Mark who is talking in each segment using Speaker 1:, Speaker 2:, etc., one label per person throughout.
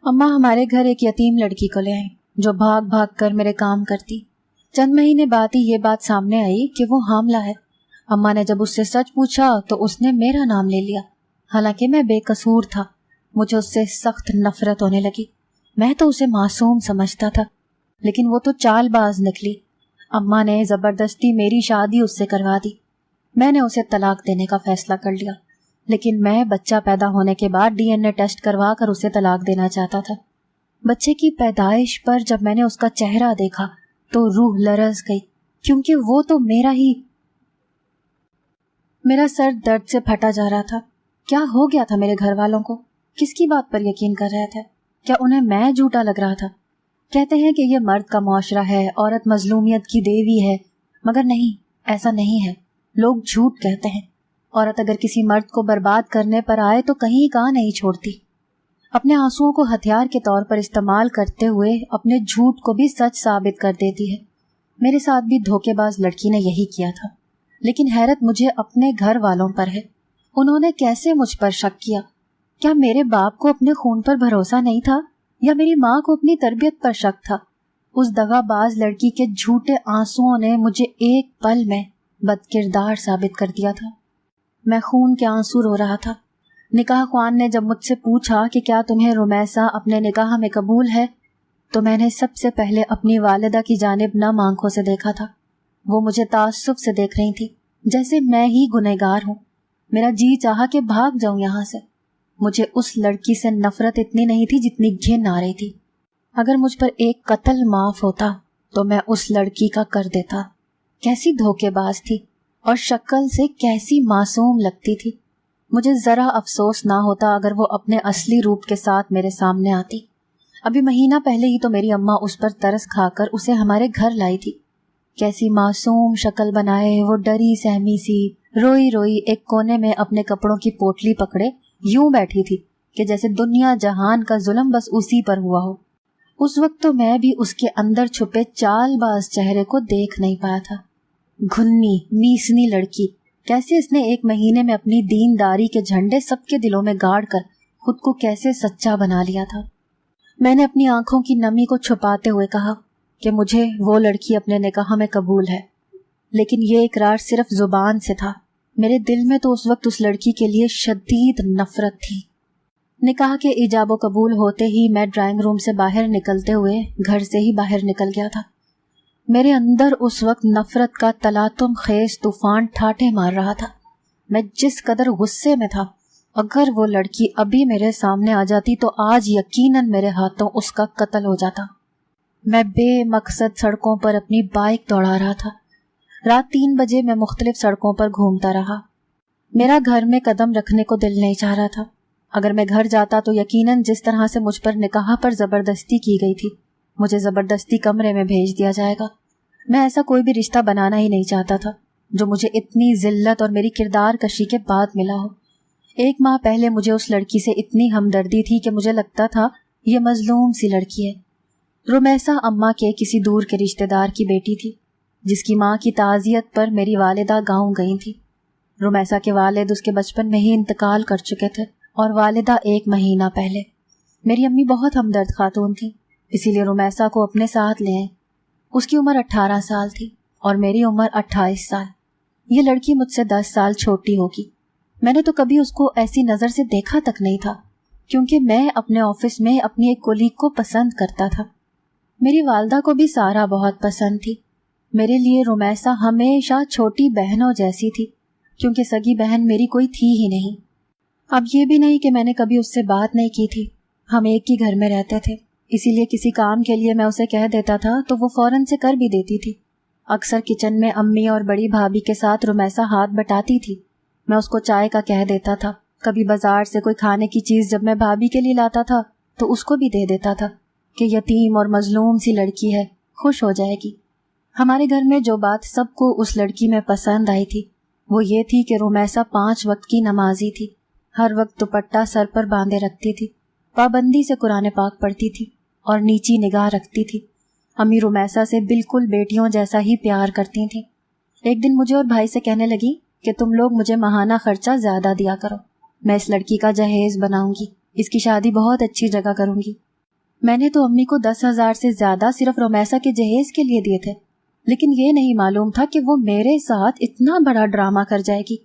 Speaker 1: اماں ہمارے گھر ایک یتیم لڑکی کو لے آئیں جو بھاگ بھاگ کر میرے کام کرتی۔ چند مہینے بعد ہی یہ بات سامنے آئی کہ وہ حاملہ ہے۔ اماں نے جب اس سے سچ پوچھا تو اس نے میرا نام لے لیا، حالانکہ میں بے قصور تھا۔ مجھے اس سے سخت نفرت ہونے لگی۔ میں تو اسے معصوم سمجھتا تھا، لیکن وہ تو چال باز نکلی۔ اماں نے زبردستی میری شادی اس سے کروا دی۔ میں نے اسے طلاق دینے کا فیصلہ کر لیا، لیکن میں بچہ پیدا ہونے کے بعد DNA ٹیسٹ کروا کر اسے طلاق دینا چاہتا تھا۔ بچے کی پیدائش پر جب میں نے اس کا چہرہ دیکھا تو روح لرز گئی، کیونکہ وہ تو میرا سر درد سے پھٹا جا رہا تھا۔ کیا ہو گیا تھا میرے گھر والوں کو؟ کس کی بات پر یقین کر رہے تھے؟ کیا انہیں میں جھوٹا لگ رہا تھا؟ کہتے ہیں کہ یہ مرد کا معاشرہ ہے، عورت مظلومیت کی دیوی ہے، مگر نہیں، ایسا نہیں ہے۔ لوگ جھوٹ کہتے ہیں۔ عورت اگر کسی مرد کو برباد کرنے پر آئے تو کہیں کا نہیں چھوڑتی۔ اپنے آنسوؤں کو ہتھیار کے طور پر استعمال کرتے ہوئے اپنے جھوٹ کو بھی سچ ثابت کر دیتی ہے۔ میرے ساتھ بھی دھوکے باز لڑکی نے یہی کیا تھا، لیکن حیرت مجھے اپنے گھر والوں پر ہے۔ انہوں نے کیسے مجھ پر شک کیا؟ کیا میرے باپ کو اپنے خون پر بھروسہ نہیں تھا، یا میری ماں کو اپنی تربیت پر شک تھا؟ اس دغا باز لڑکی کے جھوٹے آنسوؤں نے مجھے ایک پل میں بد کردار ثابت کر دیا تھا۔ میں خون کے آنسو رو رہا تھا۔ نکاح خوان نے جب مجھ سے پوچھا کہ کیا تمہیں رمیسا اپنے نکاح میں قبول ہے، تو میں نے سب سے پہلے اپنی والدہ کی جانب نم آنکھوں سے دیکھا تھا۔ وہ مجھے تعصب سے دیکھ رہی تھی، جیسے میں ہی گنہگار ہوں۔ میرا جی چاہا کہ بھاگ جاؤں یہاں سے۔ مجھے اس لڑکی سے نفرت اتنی نہیں تھی جتنی گھن آ رہی تھی۔ اگر مجھ پر ایک قتل معاف ہوتا تو میں اس لڑکی کا کر دیتا۔ کیسی دھوکے باز تھی، اور شکل سے کیسی معصوم لگتی تھی۔ مجھے ذرا افسوس نہ ہوتا اگر وہ اپنے اصلی روپ کے ساتھ میرے سامنے آتی۔ ابھی مہینہ پہلے ہی تو میری اماں اس پر ترس کھا کر اسے ہمارے گھر لائی تھی۔ کیسی معصوم شکل بنائے وہ ڈری سہمی سی روئی روئی ایک کونے میں اپنے کپڑوں کی پوٹلی پکڑے یوں بیٹھی تھی کہ جیسے دنیا جہان کا ظلم بس اسی پر ہوا ہو۔ اس وقت تو میں بھی اس کے اندر چھپے چال باز چہرے کو دیکھ نہیں پایا تھا۔ گھنی میسنی لڑکی، کیسے اس نے ایک مہینے میں اپنی دینداری کے جھنڈے سب کے دلوں میں گاڑ کر خود کو کیسے سچا بنا لیا تھا۔ میں نے اپنی آنکھوں کی نمی کو چھپاتے ہوئے کہا کہ مجھے وہ لڑکی اپنے نکاح میں قبول ہے، لیکن یہ اقرار صرف زبان سے تھا۔ میرے دل میں تو اس وقت اس لڑکی کے لیے شدید نفرت تھی۔ نکاح کے ایجاب و قبول ہوتے ہی میں ڈرائنگ روم سے باہر نکلتے ہوئے گھر سے ہی باہر نکل گیا تھا۔ میرے اندر اس وقت نفرت کا تلاطم خیز طوفان ٹھاٹھے مار رہا تھا۔ میں جس قدر غصے میں تھا، اگر وہ لڑکی ابھی میرے سامنے آ جاتی تو آج یقیناً میرے ہاتھوں اس کا قتل ہو جاتا۔ میں بے مقصد سڑکوں پر اپنی بائک دوڑا رہا تھا۔ رات 3 بجے میں مختلف سڑکوں پر گھومتا رہا۔ میرا گھر میں قدم رکھنے کو دل نہیں چاہ رہا تھا۔ اگر میں گھر جاتا تو یقیناً جس طرح سے مجھ پر نکاح پر زبردستی کی گئی تھی، مجھے زبردستی کمرے میں بھیج دیا جائے گا۔ میں ایسا کوئی بھی رشتہ بنانا ہی نہیں چاہتا تھا جو مجھے اتنی ذلت اور میری کردار کشی کے بعد ملا ہو۔ 1 ماہ پہلے مجھے اس لڑکی سے اتنی ہمدردی تھی کہ مجھے لگتا تھا یہ مظلوم سی لڑکی ہے۔ رمیسا اماں کے کسی دور کے رشتہ دار کی بیٹی تھی، جس کی ماں کی تعزیت پر میری والدہ گاؤں گئی تھی۔ رمیسا کے والد اس کے بچپن میں ہی انتقال کر چکے تھے، اور والدہ 1 مہینہ پہلے۔ میری امی بہت ہمدرد خاتون تھی، اسی لیے رمیسا کو اپنے ساتھ لے آئیں۔ اس کی عمر 18 سال تھی اور میری عمر 28 سال۔ یہ لڑکی مجھ سے 10 سال چھوٹی ہوگی۔ میں نے تو کبھی اس کو ایسی نظر سے دیکھا تک نہیں تھا، کیونکہ میں اپنے آفس میں اپنی ایک کولیگ کو پسند کرتا تھا۔ میری والدہ کو بھی سارا بہت پسند تھی۔ میرے لیے رمیسا ہمیشہ چھوٹی بہنوں جیسی تھی، کیونکہ سگی بہن میری کوئی تھی ہی نہیں۔ اب یہ بھی نہیں کہ میں نے کبھی اس سے بات نہیں کی تھی۔ ہم ایک ہی گھر میں رہتے تھے، اسی لیے کسی کام کے لیے میں اسے کہہ دیتا تھا تو وہ فوراً سے کر بھی دیتی تھی۔ اکثر کچن میں امی اور بڑی بھابھی کے ساتھ رمیسا ہاتھ بٹاتی تھی۔ میں اس کو چائے کا کہہ دیتا تھا۔ کبھی بازار سے کوئی کھانے کی چیز جب میں بھابھی کے لیے لاتا تھا تو اس کو بھی دے دیتا تھا کہ یتیم اور مظلوم سی لڑکی ہے، خوش ہو جائے گی۔ ہمارے گھر میں جو بات سب کو اس لڑکی میں پسند آئی تھی وہ یہ تھی کہ رمیسا 5 وقت کی نمازی تھی، ہر وقت دوپٹہ سر پر باندھے رکھتی تھی، پابندی سے قرآن پاک پڑھتی تھی اور نیچی نگاہ رکھتی تھی۔ امی رمیسا سے بالکل بیٹیوں جیسا ہی پیار کرتی تھیں۔ ایک دن مجھے اور بھائی سے کہنے لگی کہ تم لوگ مجھے ماہانہ خرچہ زیادہ دیا کرو، میں اس لڑکی کا جہیز بناؤں گی، اس کی شادی بہت اچھی جگہ کروں گی۔ میں نے تو امی کو 10,000 سے زیادہ صرف رومیسا کے جہیز کے لیے دیے تھے، لیکن یہ نہیں معلوم تھا کہ وہ میرے ساتھ اتنا بڑا ڈرامہ کر جائے گی۔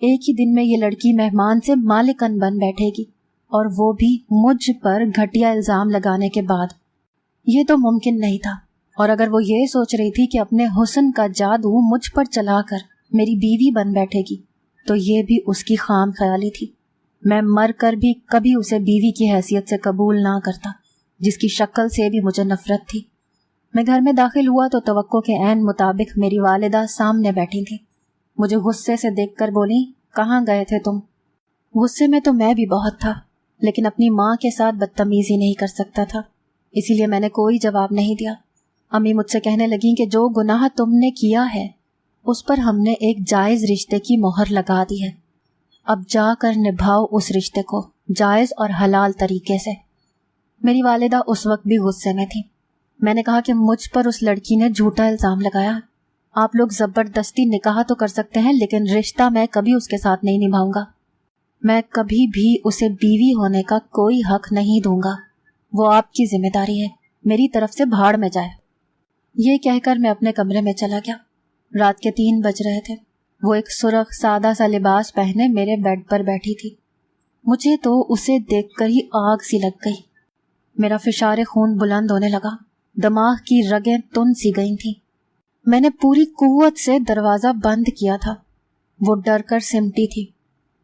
Speaker 1: ایک ہی دن میں یہ لڑکی مہمان سے مالکن بن بیٹھے گی، اور وہ بھی مجھ پر گھٹیا الزام لگانے کے بعد۔ یہ تو ممکن نہیں تھا، اور اگر وہ یہ سوچ رہی تھی کہ اپنے حسن کا جادو مجھ پر چلا کر میری بیوی بن بیٹھے گی، تو یہ بھی اس کی خام خیالی تھی۔ میں مر کر بھی کبھی اسے بیوی کی حیثیت سے قبول نہ کرتا، جس کی شکل سے بھی مجھے نفرت تھی۔ میں گھر میں داخل ہوا تو توقع کے عین مطابق میری والدہ سامنے بیٹھی تھی۔ مجھے غصے سے دیکھ کر بولی، کہاں گئے تھے تم؟ غصے میں تو میں بھی بہت تھا، لیکن اپنی ماں کے ساتھ بدتمیزی نہیں کر سکتا تھا، اسی لیے میں نے کوئی جواب نہیں دیا۔ امی مجھ سے کہنے لگیں کہ جو گناہ تم نے کیا ہے اس پر ہم نے ایک جائز رشتے کی مہر لگا دی ہے، اب جا کر نبھاؤ اس رشتے کو جائز اور حلال طریقے سے۔ میری والدہ اس وقت بھی غصے میں تھی۔ میں نے کہا کہ مجھ پر اس لڑکی نے جھوٹا الزام لگایا۔ آپ لوگ زبردستی نکاح تو کر سکتے ہیں، لیکن رشتہ میں کبھی اس کے ساتھ نہیں نبھاؤں گا۔ میں کبھی بھی اسے بیوی ہونے کا کوئی حق نہیں دوں گا، وہ آپ کی ذمہ داری ہے، میری طرف سے بھاڑ میں جائے۔ یہ کہہ کر میں اپنے کمرے میں چلا گیا۔ رات کے 3 بج رہے تھے۔ وہ ایک سرخ سادہ سا لباس پہنے میرے بیڈ پر بیٹھی تھی۔ مجھے تو اسے دیکھ کر ہی آگ سی لگ گئی۔ میرا فشار خون بلند ہونے لگا، دماغ کی رگیں تن سی گئی تھیں۔ میں نے پوری قوت سے دروازہ بند کیا تھا۔ وہ ڈر کر سمٹی تھی۔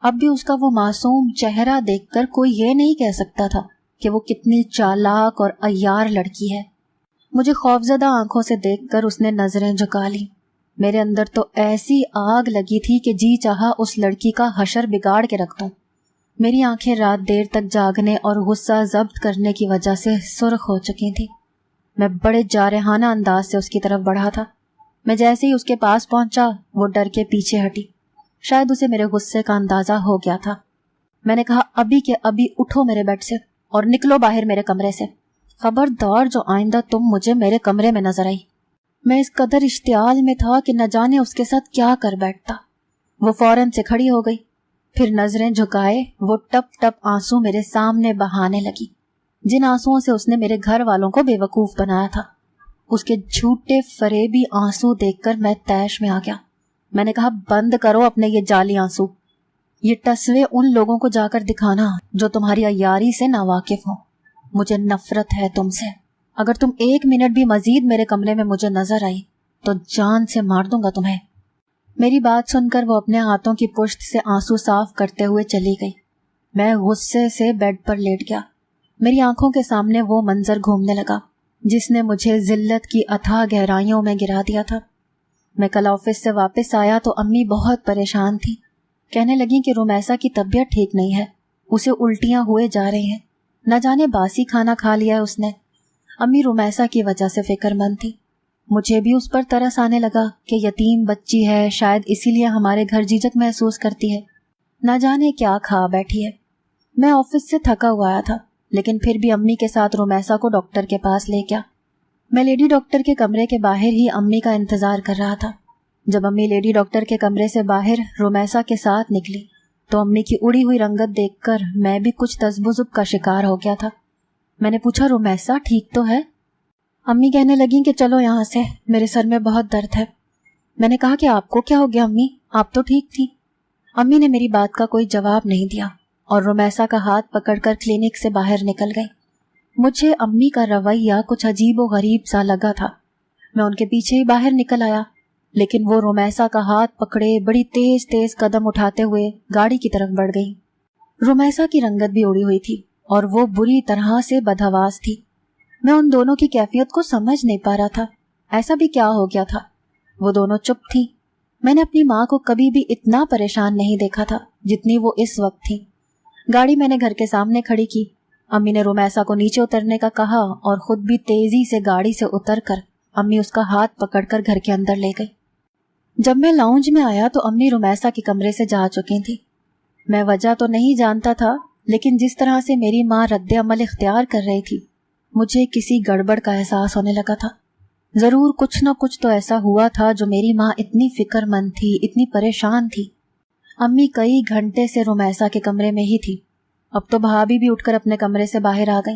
Speaker 1: اب بھی اس کا وہ معصوم چہرہ دیکھ کر کوئی یہ نہیں کہہ سکتا تھا کہ وہ کتنی چالاک اور عیار لڑکی ہے۔ مجھے خوفزدہ آنکھوں سے دیکھ کر اس نے نظریں جھکا لی۔ میرے اندر تو ایسی آگ لگی تھی کہ جی چاہا اس لڑکی کا حشر بگاڑ کے رکھ دوں۔ میری آنکھیں رات دیر تک جاگنے اور غصہ ضبط کرنے کی وجہ سے سرخ ہو چکی تھیں۔ میں بڑے جارحانہ انداز سے اس کی طرف بڑھا تھا۔ میں جیسے ہی اس کے پاس پہنچا وہ ڈر کے پیچھے ہٹی۔ شاید اسے میرے غصے کا اندازہ ہو گیا تھا۔ میں نے کہا، ابھی کے ابھی اٹھو میرے بیڈ سے اور نکلو باہر میرے کمرے سے۔ خبردار جو آئندہ تم مجھے میرے کمرے میں نظر آئی۔ میں اس قدر اشتعال میں تھا کہ نہ جانے اس کے ساتھ کیا کر بیٹھتا۔ وہ فوراً سے کھڑی ہو گئی، پھر نظریں جھکائے وہ ٹپ ٹپ آنسو میرے سامنے بہانے لگی، جن آنسوؤں سے اس نے میرے گھر والوں کو بے وقوف بنایا تھا۔ اس کے جھوٹے فریبی آنسو دیکھ کر میں طیش میں آ گیا۔ میں نے کہا، بند کرو اپنے یہ جعلی آنسو، یہ ٹسوے ان لوگوں کو جا کر دکھانا جو تمہاری عیاری سے ناواقف ہوں۔ مجھے نفرت ہے تم سے۔ اگر تم 1 منٹ بھی مزید میرے کمرے میں مجھے نظر آئی تو جان سے مار دوں گا تمہیں۔ میری بات سن کر وہ اپنے ہاتھوں کی پشت سے آنسو صاف کرتے ہوئے چلی گئی۔ میں غصے سے بیڈ پر لیٹ گیا۔ میری آنکھوں کے سامنے وہ منظر گھومنے لگا جس نے مجھے ذلت کی اتھاہ گہرائیوں میں گرا دیا تھا۔ میں کل آفس سے واپس آیا تو امی بہت پریشان تھی۔ کہنے لگیں کہ رومیسا کی طبیعت ٹھیک نہیں ہے، اسے الٹیاں ہوئے جا رہی ہیں، نہ جانے باسی کھانا کھا لیا ہے اس نے۔ امی رومیسا کی وجہ سے فکر مند تھی۔ مجھے بھی اس پر ترس آنے لگا کہ یتیم بچی ہے، شاید اسی لیے ہمارے گھر جھجک محسوس کرتی ہے، نہ جانے کیا کھا بیٹھی ہے۔ میں آفس سے تھکا ہوا آیا تھا، لیکن پھر بھی امی کے ساتھ رومیسا کو ڈاکٹر کے پاس لے گیا۔ میں لیڈی ڈاکٹر کے کمرے کے باہر ہی امی کا انتظار کر رہا تھا۔ جب امی لیڈی ڈاکٹر کے کمرے سے باہر رومیسا کے ساتھ نکلی تو امی کی اڑی ہوئی رنگت دیکھ کر میں بھی کچھ تذبذب کا شکار ہو گیا تھا۔ میں نے پوچھا، رومیسا ٹھیک تو ہے؟ امی کہنے لگیں کہ چلو یہاں سے، میرے سر میں بہت درد ہے۔ میں نے کہا کہ آپ کو کیا ہو گیا امی، آپ تو ٹھیک تھی۔ امی نے میری بات کا کوئی جواب نہیں دیا اور رومیسا کا ہاتھ پکڑ کر کلینک سے باہر نکل گئی۔ مجھے امی کا رویہ کچھ عجیب و غریب سا لگا تھا۔ میں ان کے پیچھے ہی باہر نکل آیا، لیکن وہ رومیسا کا ہاتھ پکڑے بڑی تیز تیز قدم اٹھاتے ہوئے گاڑی کی طرف بڑھ گئی۔ رومیسا کی رنگت بھی اڑی ہوئی تھی اور وہ بری طرح سے بدحواس تھی۔ میں ان دونوں کی کیفیت کو سمجھ نہیں پا رہا تھا۔ ایسا بھی کیا ہو گیا تھا؟ وہ دونوں چپ تھی۔ میں نے اپنی ماں کو کبھی بھی اتنا پریشان نہیں دیکھا تھا جتنی وہ اس وقت تھی۔ گاڑی میں نے گھر کے سامنے کھڑی کی۔ امی نے رومیسا کو نیچے اترنے کا کہا اور خود بھی تیزی سے گاڑی سے اتر کر امی اس کا ہاتھ پکڑ کر گھر کے اندر لے گئی۔ جب میں لاؤنج میں آیا تو امی رومیسا کے کمرے سے جا چکی تھی۔ میں وجہ تو نہیں جانتا تھا، لیکن جس طرح سے میری ماں رد عمل اختیار کر رہی تھی مجھے کسی گڑبڑ کا احساس ہونے لگا تھا۔ ضرور کچھ نہ کچھ تو ایسا ہوا تھا جو میری ماں اتنی فکر مند تھی، اتنی پریشان تھی۔ امی کئی گھنٹے سے رومیسا کے کمرے میں ہی تھی۔ اب تو بھابھی بھی اٹھ کر اپنے کمرے سے باہر آ گئی۔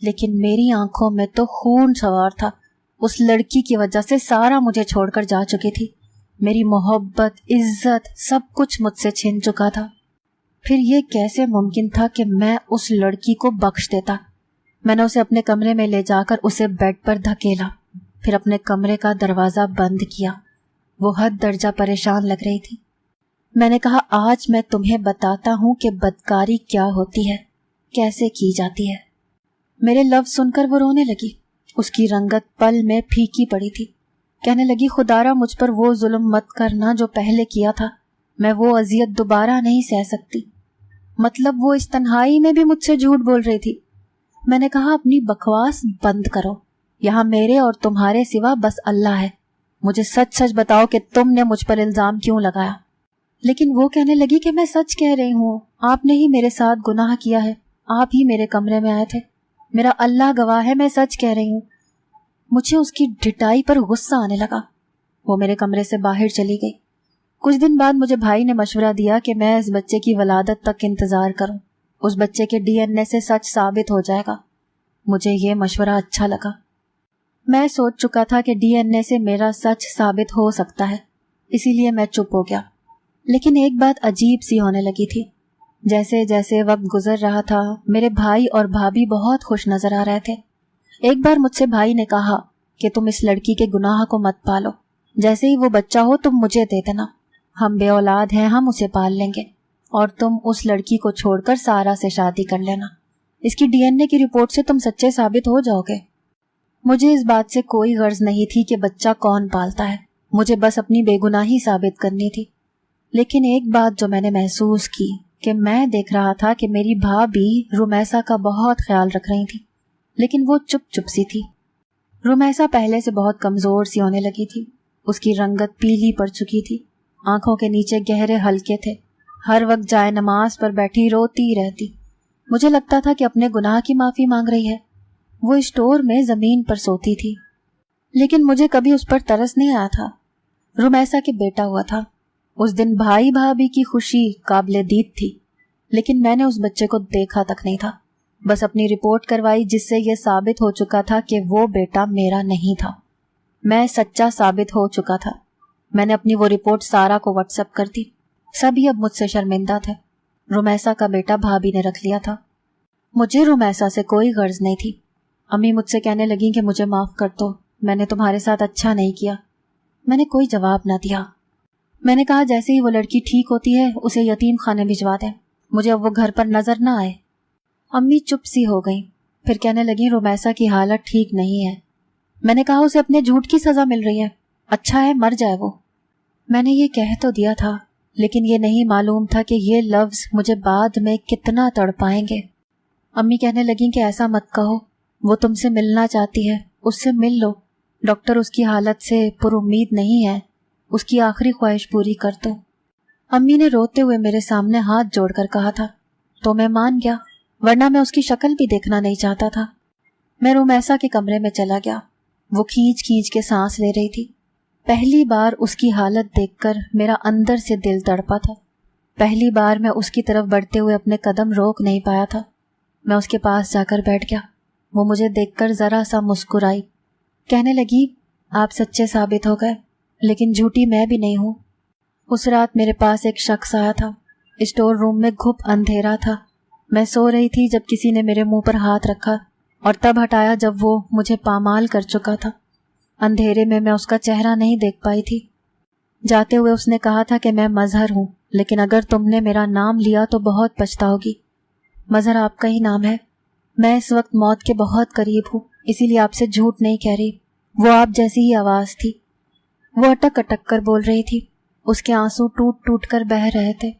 Speaker 1: لیکن میری آنکھوں میں تو خون سوار تھا۔ اس لڑکی کی وجہ سے سارا مجھے چھوڑ کر جا چکی تھی۔ میری محبت، عزت، سب کچھ مجھ سے چھین چکا تھا۔ پھر یہ کیسے ممکن تھا کہ میں اس لڑکی کو بخش دیتا؟ میں نے اسے اپنے کمرے میں لے جا کر اسے بیڈ پر دھکیلا، پھر اپنے کمرے کا دروازہ بند کیا۔ وہ حد درجہ پریشان لگ رہی تھی۔ میں نے کہا، آج میں تمہیں بتاتا ہوں کہ بدکاری کیا ہوتی ہے، کیسے کی جاتی ہے۔ میرے لفظ سن کر وہ رونے لگی۔ اس کی رنگت پل میں پھیکی پڑی تھی۔ کہنے لگی، خدارا مجھ پر وہ ظلم مت کرنا جو پہلے کیا تھا، میں وہ اذیت دوبارہ نہیں سہ سکتی۔ مطلب وہ اس تنہائی میں بھی مجھ سے جھوٹ بول رہی تھی۔ میں نے کہا، اپنی بکواس بند کرو، یہاں میرے اور تمہارے سوا بس اللہ ہے۔ مجھے سچ سچ بتاؤ کہ تم نے مجھ پر الزام کیوں لگایا؟ لیکن وہ کہنے لگی کہ میں سچ کہہ رہی ہوں، آپ نے ہی میرے ساتھ گناہ کیا ہے، آپ ہی میرے کمرے میں آئے تھے، میرا اللہ گواہ ہے، میں سچ کہہ رہی ہوں۔ مجھے اس کی ڈٹائی پر غصہ آنے لگا۔ وہ میرے کمرے سے باہر چلی گئی۔ کچھ دن بعد مجھے بھائی نے مشورہ دیا کہ میں اس بچے کی ولادت تک انتظار کروں، اس بچے کے DNA سے سچ ثابت ہو جائے گا۔ مجھے یہ مشورہ اچھا لگا۔ میں سوچ چکا تھا کہ DNA سے میرا سچ ثابت ہو سکتا ہے، اسی لیے میں چپ ہو گیا۔ لیکن ایک بات عجیب سی ہونے لگی تھی۔ جیسے جیسے وقت گزر رہا تھا، میرے بھائی اور بھابھی بہت خوش نظر آ رہے تھے۔ ایک بار مجھ سے بھائی نے کہا کہ تم اس لڑکی کے گناہ کو مت پالو، جیسے ہی وہ بچہ ہو تم مجھے دے دینا، ہم بے اولاد ہیں، ہم اسے پال لیں گے، اور تم اس لڑکی کو چھوڑ کر سارا سے شادی کر لینا، اس کی DNA کی رپورٹ سے تم سچے ثابت ہو جاؤ گے۔ مجھے اس بات سے کوئی غرض نہیں تھی کہ بچہ کون پالتا ہے، مجھے بس اپنی بے گناہی ثابت کرنی تھی۔ لیکن ایک بات جو میں نے محسوس کی کہ میں دیکھ رہا تھا کہ میری بھابھی رمیسا کا بہت خیال رکھ رہی تھی، لیکن وہ چپ چپ سی تھی۔ رمیسا پہلے سے بہت کمزور سی ہونے لگی تھی، اس کی رنگت پیلی پڑ چکی تھی، آنکھوں کے نیچے گہرے حلقے تھے، ہر وقت جائے نماز پر بیٹھی روتی رہتی۔ مجھے لگتا تھا کہ اپنے گناہ کی معافی مانگ رہی ہے۔ وہ اسٹور میں زمین پر سوتی تھی، لیکن مجھے کبھی اس پر ترس نہیں آیا تھا۔ رمیسا کے بیٹا ہوا تھا۔ اس دن بھائی بھابھی کی خوشی قابل دید تھی، لیکن میں نے اس بچے کو دیکھا تک نہیں تھا، بس اپنی رپورٹ کروائی جس سے یہ ثابت ہو چکا تھا کہ وہ بیٹا میرا نہیں تھا، میں سچا ثابت ہو چکا تھا۔ میں نے اپنی وہ رپورٹ سارا کو واٹس ایپ کر دی۔ سبھی اب مجھ سے شرمندہ تھے۔ رمیسا کا بیٹا بھابھی نے رکھ لیا تھا۔ مجھے رمیسا سے کوئی غرض نہیں تھی۔ امی مجھ سے کہنے لگیں کہ مجھے معاف کر دو، میں نے تمہارے ساتھ اچھا نہیں کیا۔ میں نے کوئی جواب نہ دیا۔ میں نے کہا، جیسے ہی وہ لڑکی ٹھیک ہوتی ہے اسے یتیم خانے بھجوا دیں، مجھے اب وہ گھر پر نظر نہ آئے۔ امی چپ سی ہو گئیں، پھر کہنے لگیں، رمیسا کی حالت ٹھیک نہیں ہے۔ میں نے کہا، اسے اپنے جھوٹ کی سزا مل رہی ہے، اچھا ہے مر جائے وہ۔ میں نے یہ کہہ تو دیا تھا، لیکن یہ نہیں معلوم تھا کہ یہ لفظ مجھے بعد میں کتنا تڑپائیں گے۔ امی کہنے لگیں کہ ایسا مت کہو، وہ تم سے ملنا چاہتی ہے، اس سے مل لو، ڈاکٹر اس کی حالت سے پر امید نہیں ہے، اس کی آخری خواہش پوری کر دو۔ امی نے روتے ہوئے میرے سامنے ہاتھ جوڑ کر کہا تھا، تو میں مان گیا، ورنہ میں اس کی شکل بھی دیکھنا نہیں چاہتا تھا۔ میں رمیسا کے کمرے میں چلا گیا۔ وہ کھینچ کھینچ کے سانس لے رہی تھی۔ پہلی بار اس کی حالت دیکھ کر میرا اندر سے دل تڑپا تھا۔ پہلی بار میں اس کی طرف بڑھتے ہوئے اپنے قدم روک نہیں پایا تھا۔ میں اس کے پاس جا کر بیٹھ گیا۔ وہ مجھے دیکھ کر ذرا سا مسکرائی، کہنے لگی، آپ سچے ثابت ہو گئے، لیکن جھوٹی میں بھی نہیں ہوں۔ اس رات میرے پاس ایک شخص آیا تھا۔ اسٹور روم میں گھپ اندھیرا تھا۔ میں سو رہی تھی جب کسی نے میرے منہ پر ہاتھ رکھا اور تب ہٹایا جب وہ مجھے پامال کر چکا تھا۔ اندھیرے میں اس کا چہرہ نہیں دیکھ پائی تھی۔ جاتے ہوئے اس نے کہا تھا کہ میں مظہر ہوں، لیکن اگر تم نے میرا نام لیا تو بہت پچھتاؤگی۔ مظہر آپ کا ہی نام ہے۔ میں اس وقت موت کے بہت قریب ہوں، اسی لیے آپ سے جھوٹ نہیں کہہ رہی۔ وہ آپ جیسی ہی آواز تھی۔ وہ اٹک اٹک کر بول رہی تھی، اس کے آنسو ٹوٹ ٹوٹ کر بہہ رہے تھے۔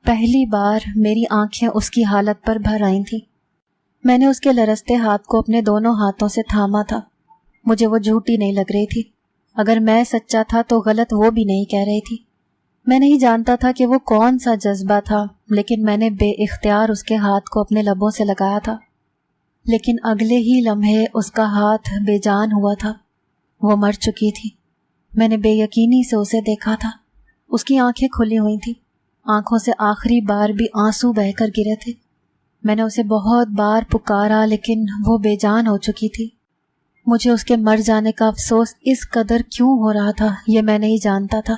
Speaker 1: پہلی بار میری آنکھیں اس کی حالت پر بھر آئی تھیں۔ میں نے اس کے لرزتے ہاتھ کو اپنے دونوں ہاتھوں سے تھاما تھا۔ مجھے وہ جھوٹی نہیں لگ رہی تھی۔ اگر میں سچا تھا تو غلط وہ بھی نہیں کہہ رہی تھی۔ میں نہیں جانتا تھا کہ وہ کون سا جذبہ تھا، لیکن میں نے بے اختیار اس کے ہاتھ کو اپنے لبوں سے لگایا تھا۔ لیکن اگلے ہی لمحے اس کا ہاتھ بے جان ہوا تھا۔ وہ مر چکی تھی۔ میں نے بے یقینی سے اسے دیکھا تھا۔ اس کی آنکھیں کھلی ہوئی تھیں، آنکھوں سے آخری بار بھی آنسو بہہ کر گرے تھے۔ میں نے اسے بہت بار پکارا لیکن وہ بے جان ہو چکی تھی۔ مجھے اس کے مر جانے کا افسوس اس قدر کیوں ہو رہا تھا یہ میں نہیں جانتا تھا،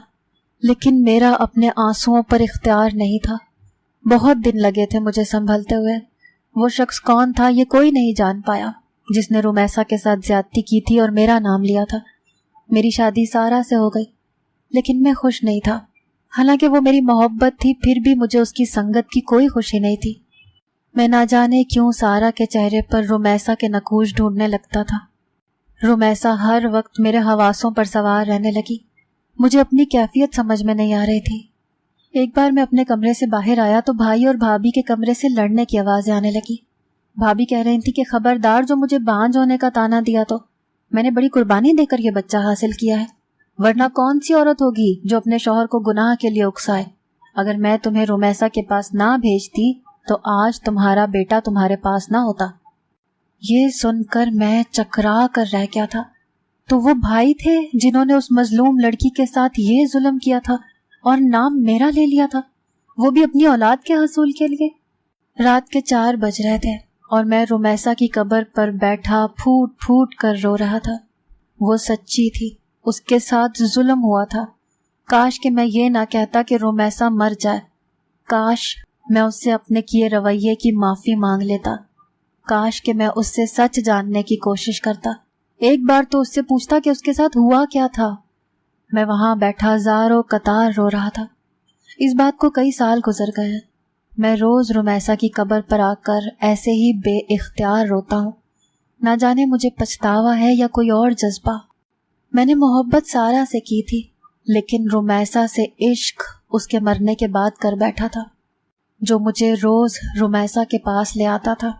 Speaker 1: لیکن میرا اپنے آنسوؤں پر اختیار نہیں تھا۔ بہت دن لگے تھے مجھے سنبھلتے ہوئے۔ وہ شخص کون تھا یہ کوئی نہیں جان پایا جس نے رمیسا کے ساتھ زیادتی کی تھی اور میرا نام لیا تھا۔ میری شادی سارا سے ہو گئی لیکن میں خوش نہیں تھا۔ حالانکہ وہ میری محبت تھی پھر بھی مجھے اس کی سنگت کی کوئی خوشی نہیں تھی۔ میں نہ جانے کیوں سارا کے چہرے پر رمیسا کے نقوش ڈھونڈنے لگتا تھا۔ رمیسا ہر وقت میرے حواسوں پر سوار رہنے لگی۔ مجھے اپنی کیفیت سمجھ میں نہیں آ رہی تھی۔ ایک بار میں اپنے کمرے سے باہر آیا تو بھائی اور بھابھی کے کمرے سے لڑنے کی آوازیں آنے لگی۔ بھابھی کہہ رہی تھی کہ خبردار جو مجھے بانجھ ہونے کا تانا دیا تو میں نے بڑی قربانی دے کر یہ بچہ حاصل کیا ہے، ورنہ کون سی عورت ہوگی جو اپنے شوہر کو گناہ کے لیے اکسائے۔ اگر میں تمہیں رمیسا کے پاس نہ بھیجتی تو آج تمہارا بیٹا تمہارے پاس نہ ہوتا۔ یہ سن کر میں چکرا کر رہ گیا تھا۔ تو وہ بھائی تھے جنہوں نے اس مظلوم لڑکی کے ساتھ یہ ظلم کیا تھا اور نام میرا لے لیا تھا، وہ بھی اپنی اولاد کے حصول کے لیے۔ رات کے 4 بج رہے تھے اور میں رمیسا کی قبر پر بیٹھا پھوٹ پھوٹ کر رو رہا تھا۔ وہ سچی تھی، اس کے ساتھ ظلم ہوا تھا۔ کاش کہ میں یہ نہ کہتا کہ رمیسا مر جائے، کاش میں اس سے اپنے کیے رویے کی معافی مانگ لیتا، کاش کہ میں اس سے سچ جاننے کی کوشش کرتا، ایک بار تو اس سے پوچھتا کہ اس کے ساتھ ہوا کیا تھا۔ میں وہاں بیٹھا زار و قطار رو رہا تھا۔ اس بات کو کئی سال گزر گئے۔ میں روز رمیسا کی قبر پر آ کر ایسے ہی بے اختیار روتا ہوں۔ نہ جانے مجھے پچھتاوا ہے یا کوئی اور جذبہ۔ میں نے محبت سارا سے کی تھی لیکن رمیسا سے عشق اس کے مرنے کے بعد کر بیٹھا تھا، جو مجھے روز رمیسا کے پاس لے آتا تھا۔